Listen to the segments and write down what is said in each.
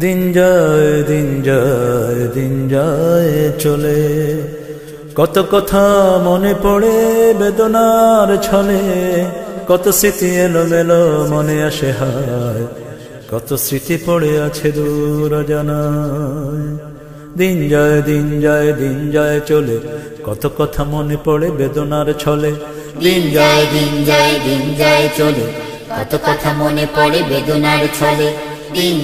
দিন যায় চলে, কত কথা মনে পড়ে বেদনার ছলে, কত স্মৃতি এলোমেলো মনে আসে হায়, কত স্মৃতি পড়ে আছে দূর অজানায়। দিন যায় চলে, কত কথা মনে পড়ে বেদনার ছলে। দিন যায় চলে, কত কথা মনে পড়ে বেদনার ছলে। দিন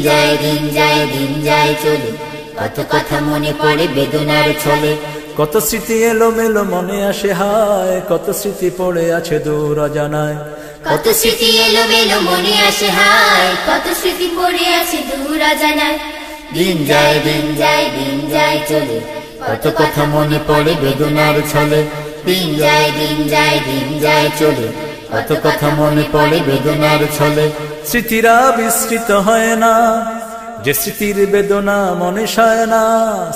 যায় চলে, কত কথা মনে পড়ে বেদনার ছলে। কত স্মৃতি এলোমেলো মনে আসে হায়, কত স্মৃতি পড়ে আছে দূর অজানায়। কত স্মৃতি এলোমেলো মনে আসে হায়, কত স্মৃতি পড়ে আছে দূর অজানায়। দিন যায় চলে, কত কথা মনে পড়ে বেদনার ছলে। দিন যায় চলে, কত কথা মনে পড়ে বেদনার ছলে। স্মৃতিরা বিস্মৃত হয় না, যে স্মৃতির বেদনা মনে সয় না।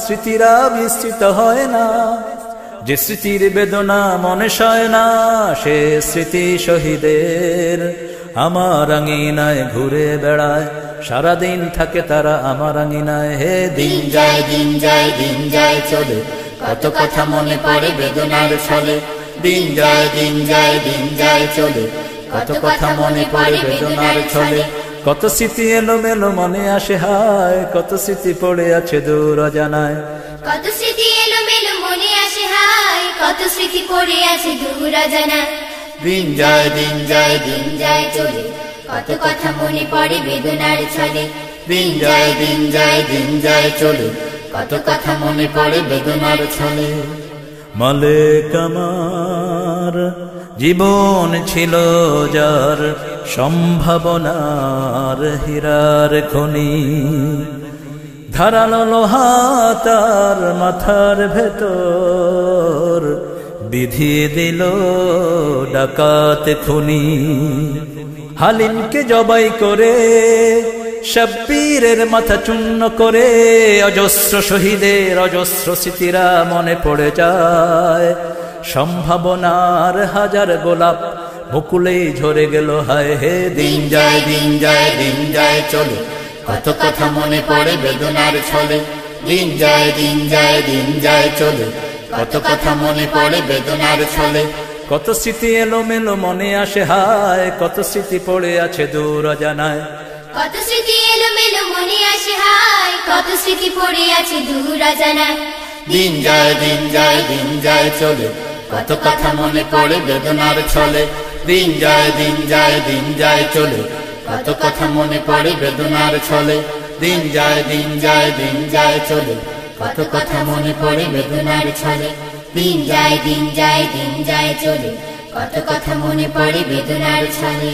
স্মৃতিরা বিস্মৃত হয় না, যে স্মৃতির বেদনা মনে সয় না। সে স্মৃতি শহীদের আমার আঙিনায় ঘুরে বেড়ায়, সারাদিন থাকে তারা আমার আঙিনায়। হে দিন যায় চলে, কত কথা মনে পড়ে বেদনার ছলে। দিন যায় চলে, কত কথা মনে পড়ে বেদনার ছলে। কত স্মৃতি এলোমেলো মনে আসে হায়, কত স্মৃতি পড়ে আছে দূর অজানায়। কত স্মৃতি এলোমেলো মনে আসে হায়, কত স্মৃতি পড়ে আছে দূর অজানায়। দিন যায় চলে, কত কথা মনে পড়ে বেদনার ছলে। দিন যায় চলে, কত কথা মনে পড়ে বেদনার ছলে। মালিক আমার জীবন ছিল যার, সম্ভাবনার হীরার খনি। ধারালো লোহা তার মাথার ভেতর, বিধি দিল ডাকাত খুনি। হালিমকে জবাই করে শব্বীরের মাথা চূর্ণ করে, অজস্র শহীদের অজস্র স্মৃতিরা মনে পড়ে যায়। সম্ভাবনার হাজার গোলাপ বকুলেই ঝরে গেল হায়। হে দিন যায় চলে, কত কথা মনে পড়ে বেদনার ছলে। দিন যায় চলে, কত কথা মনে পড়ে বেদনার ছলে। কত স্মৃতি এলোমেলো মনে আসে হায়, কত স্মৃতি পড়ে আছে দূর অজানায়। কত স্মৃতি এলোমেলো মনে আসে হায়, কত স্মৃতি পড়ে আছে দূর অজানায়। দিন যায় চলে, কত কথা মনে পড়ে বেদনার ছলে। দিন যায় চলে, কত কথা মনে পড়ে বেদনার ছলে। দিন যায় চলে, কত কথা মনে পড়ে বেদনার ছলে। দিন যায় চলে, কত কথা মনে পড়ে বেদনার ছলে।